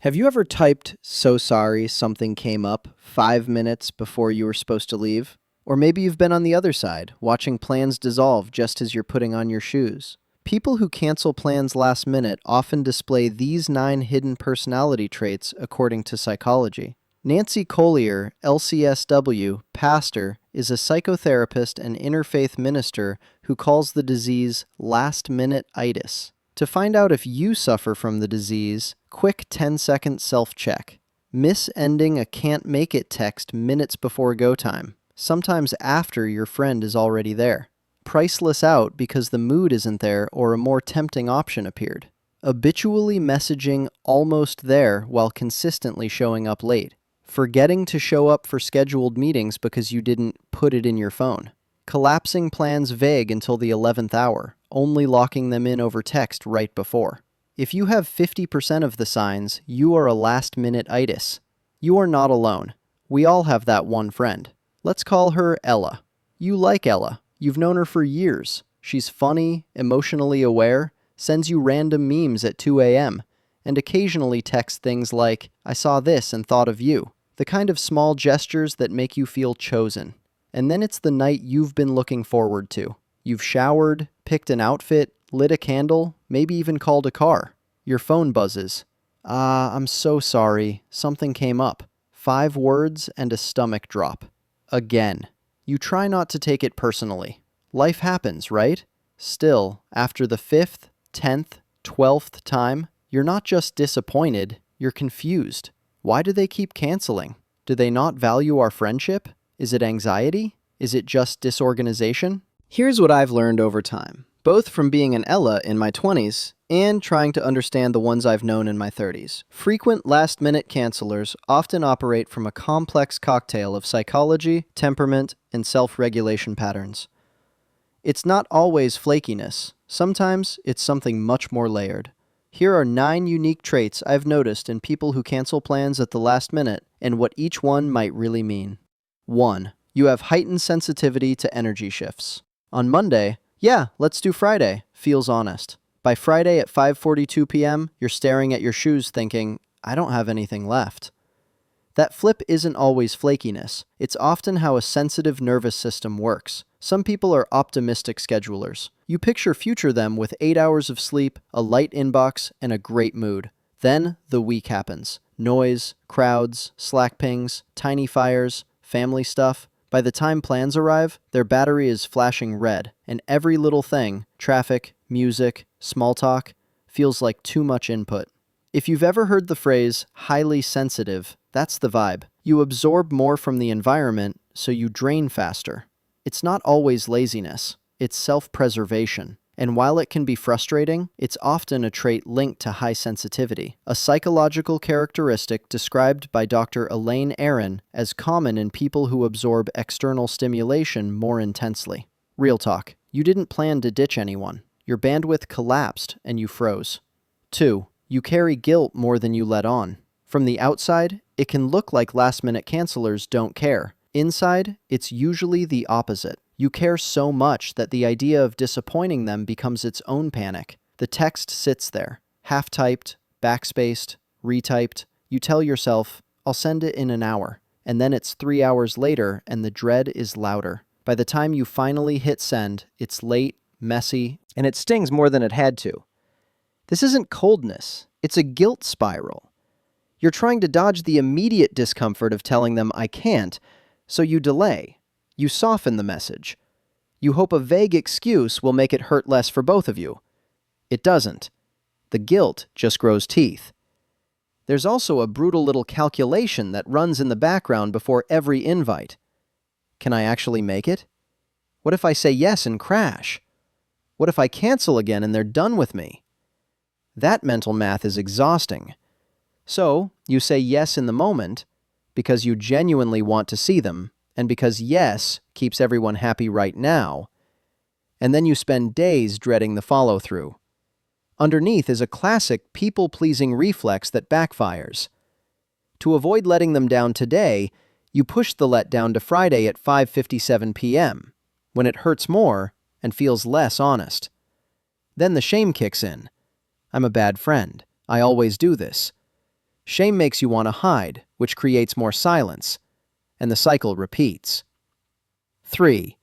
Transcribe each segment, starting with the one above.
Have you ever typed "so sorry something came up" 5 minutes before you were supposed to leave? Or maybe you've been on the other side, watching plans dissolve just as you're putting on your shoes. People who cancel plans last minute often display these 9 hidden personality traits according to psychology. Nancy Collier, LCSW, pastor, is a psychotherapist and interfaith minister who calls the disease last-minute-itis. To find out if you suffer from the disease, quick 10-second self-check. Miss ending a can't make it text minutes before go time, sometimes after your friend is already there. Priceless out because the mood isn't there or a more tempting option appeared. Habitually messaging almost there while consistently showing up late. Forgetting to show up for scheduled meetings because you didn't put it in your phone. Collapsing plans vague until the 11th hour, only locking them in over text right before. If you have 50% of the signs, you are a last-minute-itis. You are not alone. We all have that one friend. Let's call her Ella. You like Ella. You've known her for years. She's funny, emotionally aware, sends you random memes at 2 a.m., and occasionally texts things like, "I saw this and thought of you." The kind of small gestures that make you feel chosen. And then it's the night you've been looking forward to. You've showered, picked an outfit, lit a candle, maybe even called a car. Your phone buzzes. I'm so sorry. Something came up." 5 words and a stomach drop. Again. You try not to take it personally. Life happens, right? Still, after the 5th, 10th, 12th time, you're not just disappointed, you're confused. Why do they keep canceling? Do they not value our friendship? Is it anxiety? Is it just disorganization? Here's what I've learned over time, both from being an Ella in my 20s and trying to understand the ones I've known in my 30s. Frequent last-minute cancelers often operate from a complex cocktail of psychology, temperament, and self-regulation patterns. It's not always flakiness. Sometimes it's something much more layered. Here are 9 unique traits I've noticed in people who cancel plans at the last minute and what each one might really mean. 1. You have heightened sensitivity to energy shifts. On Monday, "Yeah, let's do Friday," feels honest. By Friday at 5:42 p.m., you're staring at your shoes thinking, "I don't have anything left." That flip isn't always flakiness. It's often how a sensitive nervous system works. Some people are optimistic schedulers. You picture future them with 8 hours of sleep, a light inbox, and a great mood. Then the week happens. Noise, crowds, Slack pings, tiny fires, family stuff. By the time plans arrive, their battery is flashing red, and every little thing, traffic, music, small talk, feels like too much input. If you've ever heard the phrase highly sensitive, that's the vibe. You absorb more from the environment, so you drain faster. It's not always laziness, it's self-preservation. And while it can be frustrating, it's often a trait linked to high sensitivity, a psychological characteristic described by Dr. Elaine Aron as common in people who absorb external stimulation more intensely. Real talk, you didn't plan to ditch anyone. Your bandwidth collapsed and you froze. 2. You carry guilt more than you let on. From the outside, it can look like last-minute cancelers don't care. Inside, it's usually the opposite. You care so much that the idea of disappointing them becomes its own panic. The text sits there, half-typed, backspaced, retyped. You tell yourself, "I'll send it in an hour." And then it's 3 hours later and the dread is louder. By the time you finally hit send, it's late, messy, and it stings more than it had to. This isn't coldness, it's a guilt spiral. You're trying to dodge the immediate discomfort of telling them "I can't," so you delay. You soften the message. You hope a vague excuse will make it hurt less for both of you. It doesn't. The guilt just grows teeth. There's also a brutal little calculation that runs in the background before every invite. Can I actually make it? What if I say yes and crash? What if I cancel again and they're done with me? That mental math is exhausting. So, you say yes in the moment because you genuinely want to see them, and because yes keeps everyone happy right now, and then you spend days dreading the follow-through. Underneath is a classic people-pleasing reflex that backfires. To avoid letting them down today, you push the letdown to Friday at 5:57 p.m., when it hurts more and feels less honest. Then the shame kicks in. I'm a bad friend. I always do this. Shame makes you want to hide, which creates more silence, and the cycle repeats. 3.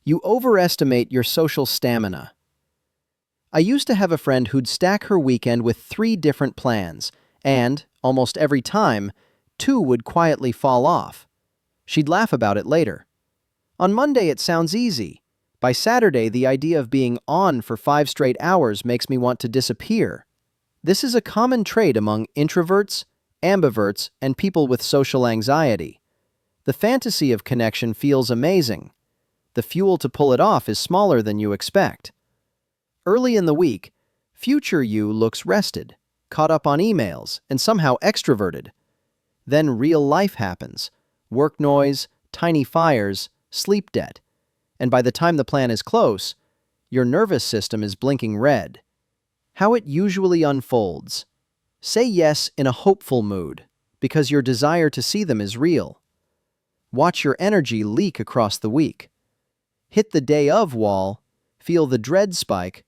You overestimate your social stamina. I used to have a friend who'd stack her weekend with 3 different plans, and, almost every time, 2 would quietly fall off. She'd laugh about it later. On Monday, it sounds easy. By Saturday, the idea of being on for 5 straight hours makes me want to disappear. This is a common trait among introverts, ambiverts, and people with social anxiety. The fantasy of connection feels amazing. The fuel to pull it off is smaller than you expect. Early in the week, future you looks rested, caught up on emails, and somehow extroverted. Then real life happens. Work noise, tiny fires, sleep debt. And by the time the plan is close, your nervous system is blinking red. How it usually unfolds. Say yes in a hopeful mood, because your desire to see them is real. Watch your energy leak across the week. Hit the day of wall, feel the dread spike,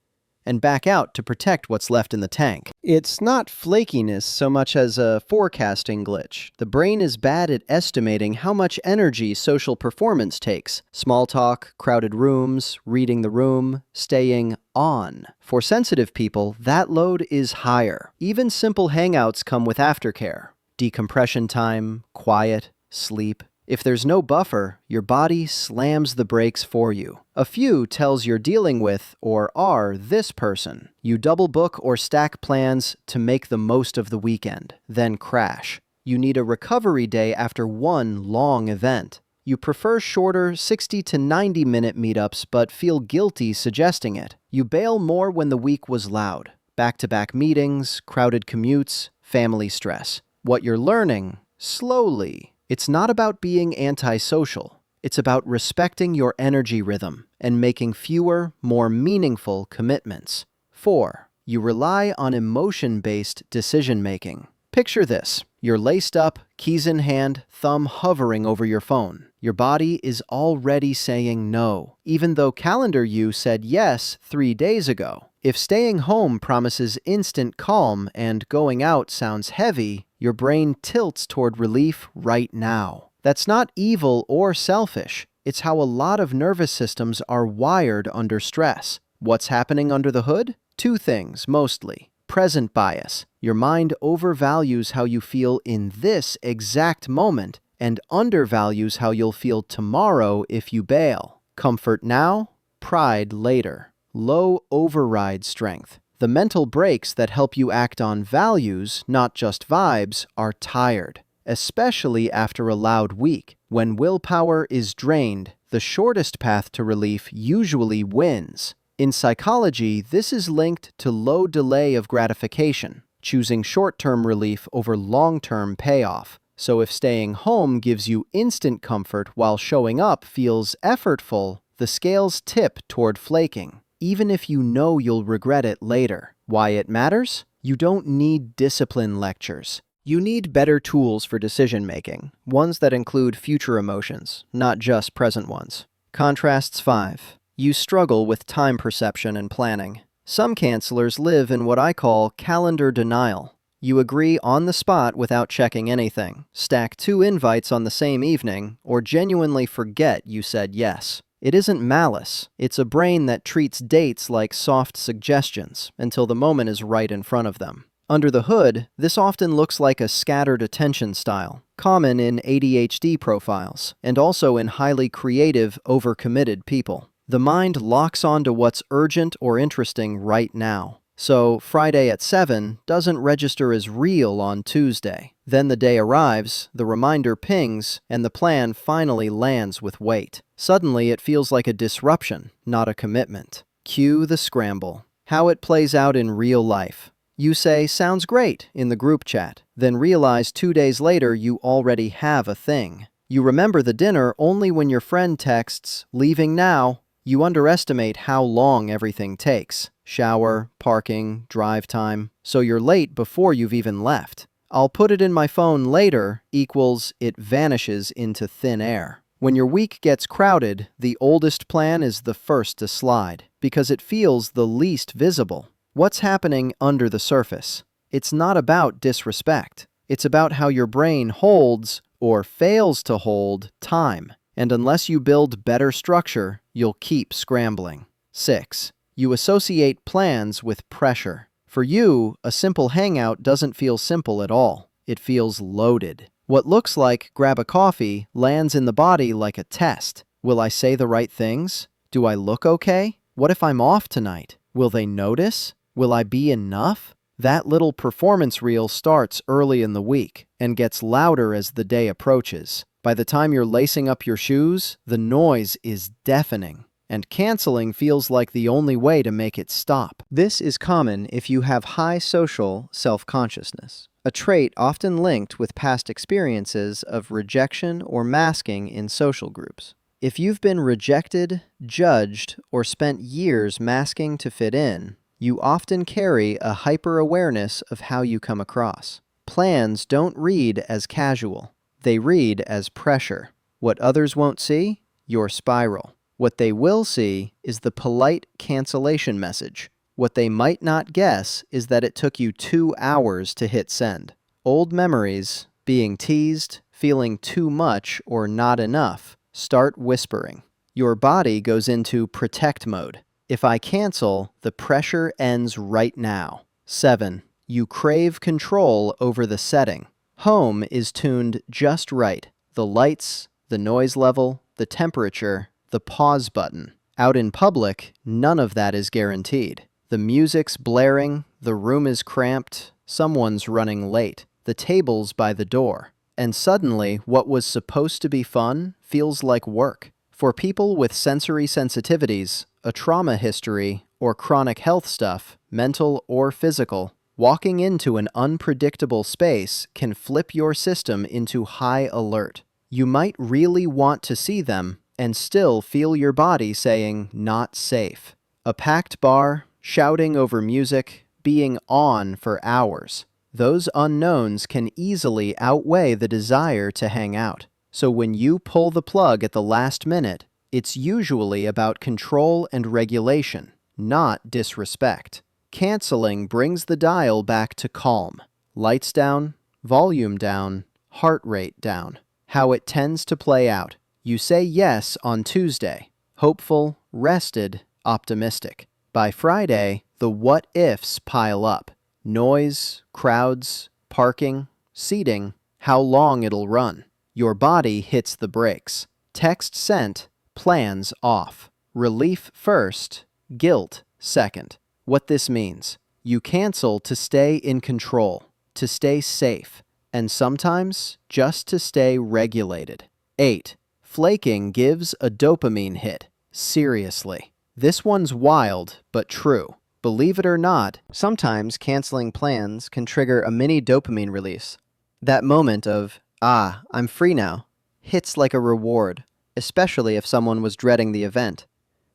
and back out to protect what's left in the tank. It's not flakiness so much as a forecasting glitch. The brain is bad at estimating how much energy social performance takes. Small talk, crowded rooms, reading the room, staying on. For sensitive people, that load is higher. Even simple hangouts come with aftercare. Decompression time, quiet, sleep. If there's no buffer, your body slams the brakes for you. A few tells you're dealing with, or are, this person. You double book or stack plans to make the most of the weekend, then crash. You need a recovery day after one long event. You prefer shorter 60 to 90-minute meetups but feel guilty suggesting it. You bail more when the week was loud. Back-to-back meetings, crowded commutes, family stress. What you're learning, slowly. It's not about being antisocial. It's about respecting your energy rhythm and making fewer, more meaningful commitments. 4. You rely on emotion-based decision-making. Picture this. You're laced up, keys in hand, thumb hovering over your phone. Your body is already saying no, even though calendar you said yes 3 days ago. If staying home promises instant calm and going out sounds heavy, your brain tilts toward relief right now. That's not evil or selfish. It's how a lot of nervous systems are wired under stress. What's happening under the hood? 2 things, mostly. Present bias. Your mind overvalues how you feel in this exact moment and undervalues how you'll feel tomorrow if you bail. Comfort now, pride later. Low override strength. The mental brakes that help you act on values, not just vibes, are tired, especially after a loud week. When willpower is drained, the shortest path to relief usually wins. In psychology, this is linked to low delay of gratification, choosing short-term relief over long-term payoff. So if staying home gives you instant comfort while showing up feels effortful, the scales tip toward flaking, even if you know you'll regret it later. Why it matters? You don't need discipline lectures. You need better tools for decision-making, ones that include future emotions, not just present ones. Contrasts 5. You struggle with time perception and planning. Some cancelers live in what I call calendar denial. You agree on the spot without checking anything, stack 2 invites on the same evening, or genuinely forget you said yes. It isn't malice. It's a brain that treats dates like soft suggestions until the moment is right in front of them. Under the hood, this often looks like a scattered attention style, common in ADHD profiles, and also in highly creative, overcommitted people. The mind locks onto what's urgent or interesting right now. So Friday at 7 doesn't register as real on Tuesday. Then the day arrives, the reminder pings, and the plan finally lands with weight. Suddenly it feels like a disruption, not a commitment. Cue the scramble. How it plays out in real life. You say, "Sounds great," in the group chat, then realize 2 days later you already have a thing. You remember the dinner only when your friend texts, "Leaving now." You underestimate how long everything takes. Shower, parking, drive time. So you're late before you've even left. "I'll put it in my phone later" equals it vanishes into thin air. When your week gets crowded, the oldest plan is the first to slide, because it feels the least visible. What's happening under the surface? It's not about disrespect. It's about how your brain holds or fails to hold time. And unless you build better structure, you'll keep scrambling. 6. You associate plans with pressure. For you, a simple hangout doesn't feel simple at all. It feels loaded. What looks like grab a coffee lands in the body like a test. Will I say the right things? Do I look okay? What if I'm off tonight? Will they notice? Will I be enough? That little performance reel starts early in the week and gets louder as the day approaches. By the time you're lacing up your shoes, the noise is deafening, and canceling feels like the only way to make it stop. This is common if you have high social self-consciousness, a trait often linked with past experiences of rejection or masking in social groups. If you've been rejected, judged, or spent years masking to fit in, you often carry a hyper-awareness of how you come across. Plans don't read as casual. They read as pressure. What others won't see? Your spiral. What they will see is the polite cancellation message. What they might not guess is that it took you 2 hours to hit send. Old memories, being teased, feeling too much or not enough, start whispering. Your body goes into protect mode. If I cancel, the pressure ends right now. 7. You crave control over the setting. Home is tuned just right. The lights, the noise level, the temperature, the pause button. Out in public, none of that is guaranteed. The music's blaring, the room is cramped, someone's running late, the table's by the door. And suddenly, what was supposed to be fun feels like work. For people with sensory sensitivities, a trauma history, or chronic health stuff, mental or physical, walking into an unpredictable space can flip your system into high alert. You might really want to see them and still feel your body saying, not safe. A packed bar, shouting over music, being on for hours. Those unknowns can easily outweigh the desire to hang out. So when you pull the plug at the last minute, it's usually about control and regulation, not disrespect. Canceling brings the dial back to calm. Lights down, volume down, heart rate down. How it tends to play out. You say yes on Tuesday, hopeful, rested, optimistic. By Friday, the what-ifs pile up. Noise, crowds, parking, seating, how long it'll run. Your body hits the brakes. Text sent, plans off. Relief first, guilt second. What this means: you cancel to stay in control, to stay safe, and sometimes just to stay regulated. 8. Flaking gives a dopamine hit. Seriously. This one's wild, but true. Believe it or not, sometimes canceling plans can trigger a mini dopamine release. That moment of, I'm free now, hits like a reward, especially if someone was dreading the event.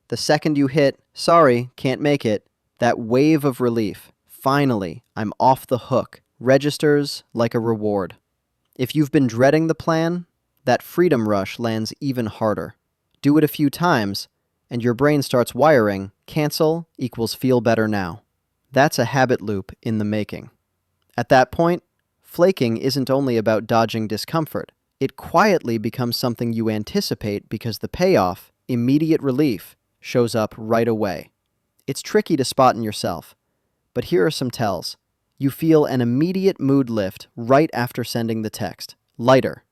The second you hit, sorry, can't make it, that wave of relief, finally, I'm off the hook, registers like a reward. If you've been dreading the plan, that freedom rush lands even harder. Do it a few times, and your brain starts wiring, cancel equals feel better now. That's a habit loop in the making. At that point, flaking isn't only about dodging discomfort. It quietly becomes something you anticipate because the payoff, immediate relief, shows up right away. It's tricky to spot in yourself, but here are some tells. You feel an immediate mood lift right after sending the text. Lighter,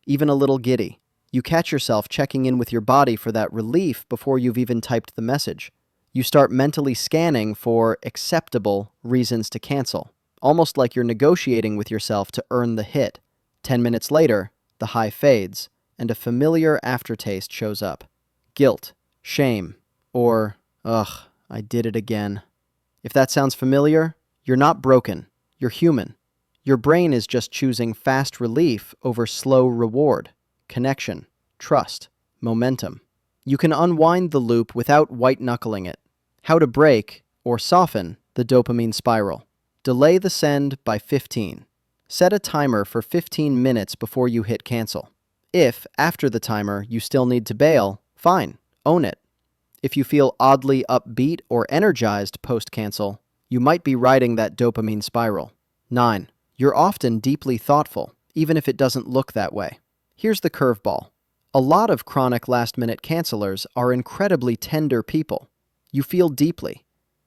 even a little giddy. You catch yourself checking in with your body for that relief before you've even typed the message. You start mentally scanning for acceptable reasons to cancel, almost like you're negotiating with yourself to earn the hit. 10 minutes later, the high fades, and a familiar aftertaste shows up. Guilt, shame, or, I did it again. If that sounds familiar, you're not broken. You're human. Your brain is just choosing fast relief over slow reward, connection, trust, momentum. You can unwind the loop without white-knuckling it. How to break, or soften, the dopamine spiral. Delay the send by 15. Set a timer for 15 minutes before you hit cancel. If, after the timer, you still need to bail, fine, own it. If you feel oddly upbeat or energized post-cancel, you might be riding that dopamine spiral. 9. You're often deeply thoughtful, even if it doesn't look that way. Here's the curveball. A lot of chronic last-minute cancelers are incredibly tender people. You feel deeply.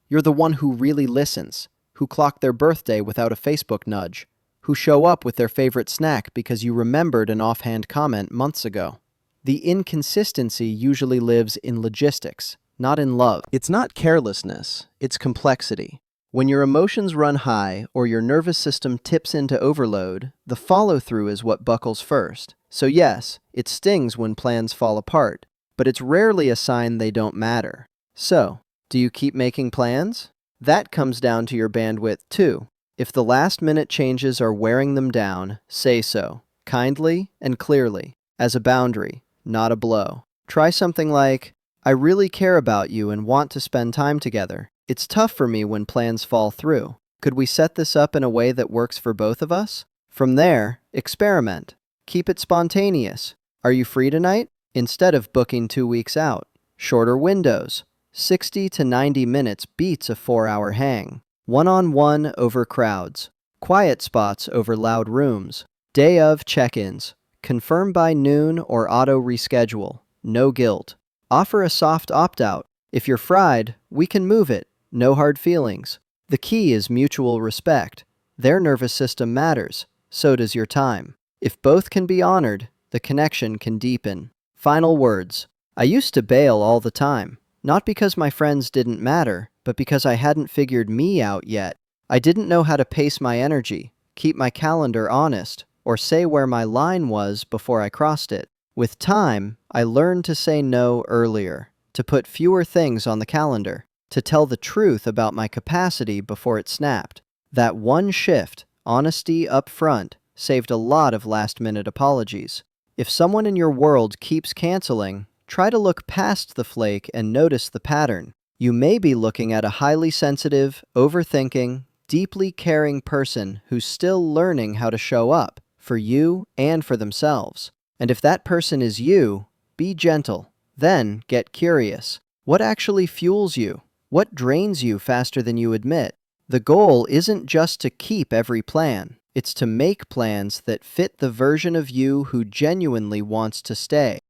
You're the one who really listens, who clock their birthday without a Facebook nudge, who show up with their favorite snack because you remembered an offhand comment months ago. The inconsistency usually lives in logistics, not in love. It's not carelessness, it's complexity. When your emotions run high or your nervous system tips into overload, the follow-through is what buckles first. So yes, it stings when plans fall apart, but it's rarely a sign they don't matter. So, do you keep making plans? That comes down to your bandwidth too. If the last-minute changes are wearing them down, say so, kindly and clearly, as a boundary, not a blow. Try something like, I really care about you and want to spend time together. It's tough for me when plans fall through. Could we set this up in a way that works for both of us? From there, experiment. Keep it spontaneous. Are you free tonight? Instead of booking 2 weeks out. Shorter windows. 60 to 90 minutes beats a 4-hour hang. One-on-one over crowds. Quiet spots over loud rooms. Day of check-ins. Confirm by noon or auto reschedule. No guilt. Offer a soft opt-out. If you're fried, we can move it. No hard feelings. The key is mutual respect. Their nervous system matters. So does your time. If both can be honored, the connection can deepen. Final words. I used to bail all the time. Not because my friends didn't matter, but because I hadn't figured me out yet. I didn't know how to pace my energy, keep my calendar honest, or say where my line was before I crossed it. With time, I learned to say no earlier, to put fewer things on the calendar, to tell the truth about my capacity before it snapped. That one shift, honesty up front, saved a lot of last-minute apologies. If someone in your world keeps canceling, try to look past the flake and notice the pattern. You may be looking at a highly sensitive, overthinking, deeply caring person who's still learning how to show up, for you and for themselves. And if that person is you, be gentle. Then get curious. What actually fuels you? What drains you faster than you admit? The goal isn't just to keep every plan. It's to make plans that fit the version of you who genuinely wants to stay.